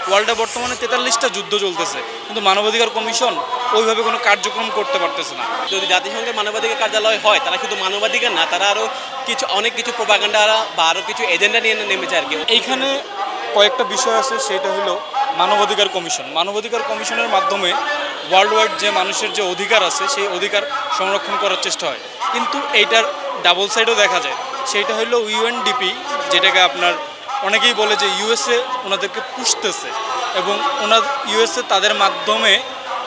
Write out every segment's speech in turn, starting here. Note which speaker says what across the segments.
Speaker 1: ওয়ার্ল্ডে বর্তমানে 43টা যুদ্ধ চলতেছে, কিন্তু মানবাধিকার কমিশন ওইভাবে কোনো কার্যক্রম করতে পারতেছে না।
Speaker 2: যদি জাতিসংঘের মানবাধিকার কার্যালয় হয়, তারা শুধু মানবাধিকার না, তারা আরও অনেক কিছু প্রোপাগান্ডা বা আরও কিছু এজেন্ডা নিয়ে নেমেছে আর কি।
Speaker 1: এইখানে কয়েকটা বিষয় আছে, সেটা হলো মানবাধিকার কমিশন। মানবাধিকার কমিশনের মাধ্যমে ওয়ার্ল্ড ওয়াইড যে মানুষের যে অধিকার আছে সেই অধিকার সংরক্ষণ করার চেষ্টা হয়, কিন্তু এইটার ডাবল সাইডও দেখা যায়। সেইটা হলো ইউএনডিপি, যেটাকে আপনার অনেকেই বলে যে ইউএসএ ওনাদেরকে পুষতেছে, এবং ইউএসএ তাদের মাধ্যমে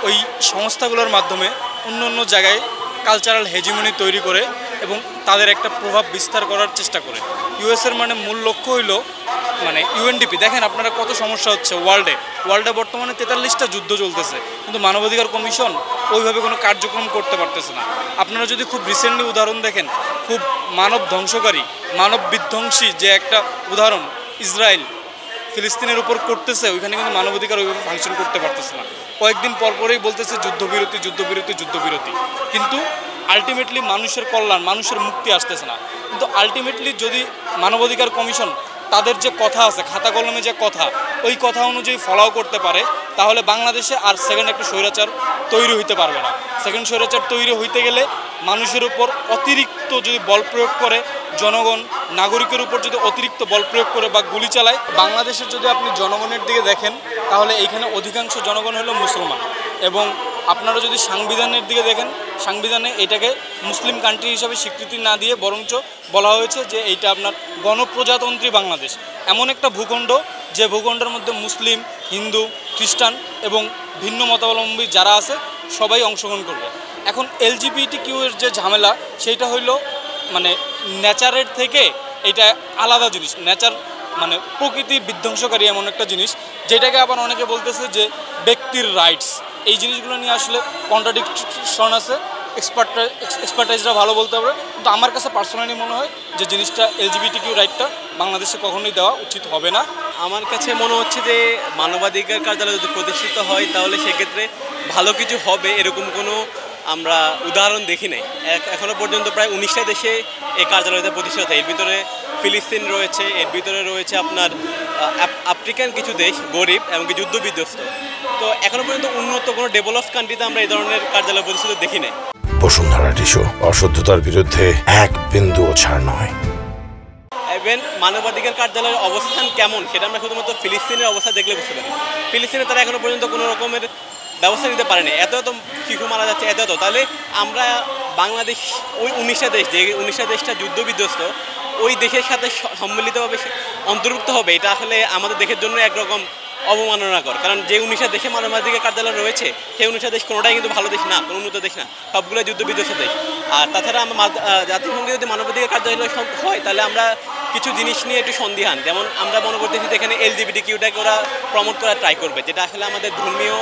Speaker 1: ওই সংস্থাগুলোর মাধ্যমে অন্য অন্য জায়গায় কালচারাল হেজিমনি তৈরি করে এবং তাদের একটা প্রভাব বিস্তার করার চেষ্টা করে। ইউএসএর মানে মূল লক্ষ্য হইল মানে ইউএনডিপি। দেখেন আপনারা কত সমস্যা হচ্ছে ওয়ার্ল্ডে বর্তমানে 43টা যুদ্ধ চলতেছে, কিন্তু মানবাধিকার কমিশন ওইভাবে কোনো কার্যক্রম করতে পারতেছে না। আপনারা যদি খুব রিসেন্টলি উদাহরণ দেখেন, খুব মানব ধ্বংসকারী, মানব বিধ্বংসী যে একটা উদাহরণ ইসরায়েল ফিলিস্তিনের উপর করতেছে, ওইখানে কিন্তু মানবাধিকার ওইভাবে ফাংশন করতে পারতেছে না। কয়েকদিন পরপরেই বলতেছে যুদ্ধবিরতি যুদ্ধবিরতি যুদ্ধবিরতি, কিন্তু আলটিমেটলি মানুষের কল্যাণ, মানুষের মুক্তি আসতেছে না। কিন্তু আলটিমেটলি যদি মানবাধিকার কমিশন তাদের যে কথা আছে, খাতা কলমে যে কথা, ওই কথা অনুযায়ী ফলো করতে পারে, তাহলে বাংলাদেশে আর সেকেন্ড একটা স্বৈরাচার তৈরি হইতে পারবে না। সেকেন্ড স্বৈরাচার তৈরি হইতে গেলে মানুষের উপর অতিরিক্ত যদি বল প্রয়োগ করে, জনগণ নাগরিকের উপর যদি অতিরিক্ত বল প্রয়োগ করে বা গুলি চালায়, বাংলাদেশের যদি আপনি জনগণের দিকে দেখেন, তাহলে এইখানে অধিকাংশ জনগণ হলো মুসলমান। এবং আপনারা যদি সাংবিধানের দিকে দেখেন, সাংবিধানে এটাকে মুসলিম কান্ট্রি হিসাবে স্বীকৃতি না দিয়ে বরঞ্চ বলা হয়েছে যে এইটা আপনার গণপ্রজাতন্ত্রী বাংলাদেশ, এমন একটা ভূখণ্ড যে ভূখণ্ডের মধ্যে মুসলিম, হিন্দু, খ্রিস্টান এবং ভিন্ন মতাবলম্বী যারা আছে সবাই অংশগ্রহণ করবে। এখন LGBTQ এর যে ঝামেলা, সেইটা হইল মানে নেচারের থেকে এটা আলাদা জিনিস। নেচার মানে প্রকৃতি বিধ্বংসকারী এমন একটা জিনিস, যেটাকে আবার অনেকে বলতেছে যে ব্যক্তির রাইটস। এই জিনিসগুলো নিয়ে আসলে কন্ট্রাডিকশন আছে, এক্সপার্টাইজরা ভালো বলতে পারবে, কিন্তু আমার কাছে পার্সোনালি মনে হয় যে জিনিসটা LGBTQ রাইটটা বাংলাদেশে কখনোই দেওয়া উচিত হবে না।
Speaker 2: আমার কাছে মনে হচ্ছে যে মানবাধিকার কার্যালয় যদি প্রতিষ্ঠিত হয়, তাহলে সেক্ষেত্রে ভালো কিছু হবে, এরকম কোনো আমরা উদাহরণ দেখি নাই। এখনও পর্যন্ত প্রায় 19টা দেশে এই কার্যালয়টা প্রতিষ্ঠিত। এর ভিতরে ফিলিস্তিন রয়েছে, এর ভিতরে রয়েছে আপনার আফ্রিকান কিছু দেশ, গরিব এবং যুদ্ধ বিধ্বস্ত। তো এখনও পর্যন্ত উন্নত কোনো ডেভেলপ কান্ট্রিতে আমরা এই ধরনের কার্যালয় প্রতিষ্ঠিত দেখি নাই।
Speaker 3: বসুন্ধরা টিস্যু, অশুদ্ধতার বিরুদ্ধে এক বিন্দুও ছাড় নয়।
Speaker 2: ইভেন মানবাধিকার কার্যালয়ের অবস্থান কেমন সেটা আমরা শুধুমাত্র ফিলিস্তিনের অবস্থা দেখলে বুঝতে পারি। ফিলিস্তিনে তারা এখনও পর্যন্ত কোনো রকমের ব্যবস্থা নিতে পারেনি, এত শিশু মারা যাচ্ছে, এত। তাহলে আমরা বাংলাদেশ ওই 19টা দেশ, যে 19টা দেশটা যুদ্ধ বিধ্বস্ত, ওই দেশের সাথে সম্মিলিতভাবে অন্তর্ভুক্ত হবে, এটা আসলে আমাদের দেশের জন্য একরকম অবমাননাকর। কারণ যে 19টা দেশে মানবাধিকার কার্যালয় রয়েছে, সেই 19টা দেশ কোনোটাই কিন্তু ভালো দেশ না, কোনো উন্নত দেশ না, সবগুলো যুদ্ধ বিধ্বস্ত দেশ। আর তাছাড়া জাতিসংঘে যদি মানবাধিকার কার্যালয় হয়, তাহলে আমরা কিছু জিনিস নিয়ে একটু সন্দিহান। যেমন আমরা মনে করতেছি যে এখানে LGBTQটাকে ওরা প্রমোট করার ট্রাই করবে, যেটা আসলে আমাদের ধর্মীয়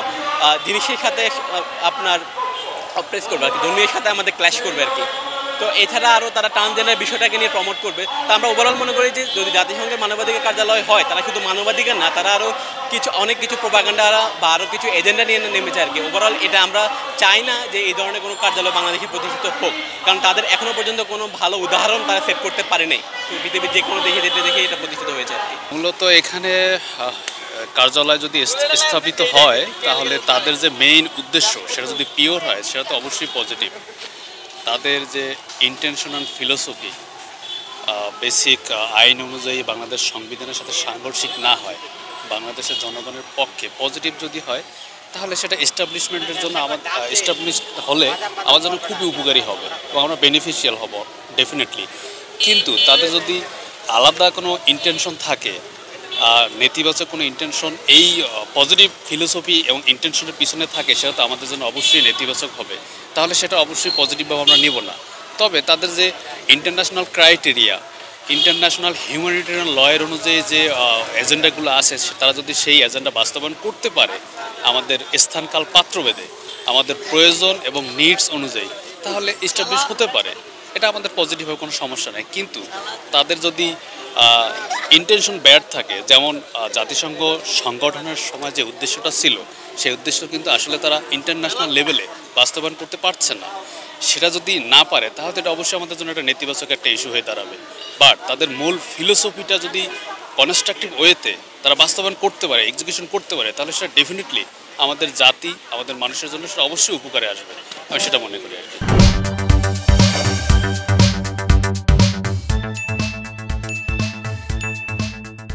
Speaker 2: জিনিসের সাথে আপনার অপ্রেস করবে আর কি, ধর্মীয় সাথে আমাদের ক্ল্যাশ করবে আর কি। তো এছাড়া আরও তারা ট্রান্সজেন্ডার বিষয়টাকে নিয়ে প্রমোট করবে। তো আমরা ওভারঅল মনে করি যে যদি জাতিসংঘের মানবাধিকার কার্যালয় হয়, তারা শুধু মানবাধিকার না, তারা আরও অনেক কিছু প্রোপাগান্ডা বা আরও কিছু এজেন্ডা নিয়ে নেমেছে আর কি। ওভারঅল এটা আমরা চাই না যে এই ধরনের কোনো কার্যালয় বাংলাদেশে প্রতিষ্ঠিত হোক, কারণ তাদের এখনও পর্যন্ত কোনো ভালো উদাহরণ তারা সেট করতে পারে নাই। পৃথিবীর যে কোনো দেশে দেখে এটা প্রতিষ্ঠিত হয়েছে আর কি।
Speaker 4: মূলত এখানে কার্যালয় যদি স্থাপিত হয়, তাহলে তাদের যে মেইন উদ্দেশ্য সেটা যদি পিওর হয়, সেটা তো অবশ্যই পজিটিভ। তাদের যে ইন্টেনশন অ্যান্ড ফিলোসফি বেসিক আইন অনুযায়ী বাংলাদেশ সংবিধানের সাথে সাংঘর্ষিক না হয়, বাংলাদেশের জনগণের পক্ষে পজিটিভ যদি হয়, তাহলে সেটা এস্টাবলিশমেন্টের জন্য এস্টাবলিশ হলে আমার জন্য খুবই উপকারী হবে এবং আমরা বেনিফিশিয়াল হব ডেফিনেটলি। কিন্তু তাদের যদি আলাদা কোনো ইন্টেনশন থাকে, নেতিবাচক কোনো ইন্টেনশন এই পজিটিভ ফিলোসফি এবং ইন্টেনশনের পিছনে থাকে, সেটা তো আমাদের জন্য অবশ্যই নেতিবাচক হবে। তাহলে সেটা অবশ্যই পজিটিভভাবে আমরা নেব না। তবে তাদের যে ইন্টারন্যাশনাল ক্রাইটেরিয়া, ইন্টারন্যাশনাল হিউম্যানিটেরিয়ান লয়ের অনুযায়ী যে এজেন্ডাগুলো আছে, তারা যদি সেই এজেন্ডা বাস্তবায়ন করতে পারে আমাদের স্থানকাল পাত্রভেদে, আমাদের প্রয়োজন এবং নিডস অনুযায়ী, তাহলে এস্টাবলিশ হতে পারে। এটা আমাদের পজিটিভভাবে কোনো সমস্যা নেই। কিন্তু তাদের যদি ইন্টেনশন ব্যাড থাকে, যেমন জাতিসংঘ সংগঠনের সময় যে উদ্দেশ্যটা ছিল, সেই উদ্দেশ্য কিন্তু আসলে তারা ইন্টারন্যাশনাল লেভেলে বাস্তবায়ন করতে পারছে না। সেটা যদি না পারে তাহলে এটা অবশ্যই আমাদের জন্য একটা নেতিবাচক একটা ইস্যু হয়ে দাঁড়াবে। বাট তাদের মূল ফিলোসফিটা যদি কনস্ট্রাকটিভ ওয়েতে তারা বাস্তবায়ন করতে পারে, এক্সিকিউশন করতে পারে, তাহলে সেটা ডেফিনেটলি আমাদের জাতি, আমাদের মানুষের জন্য সেটা অবশ্যই উপকারে আসবে, আমি সেটা মনে করি আর কি।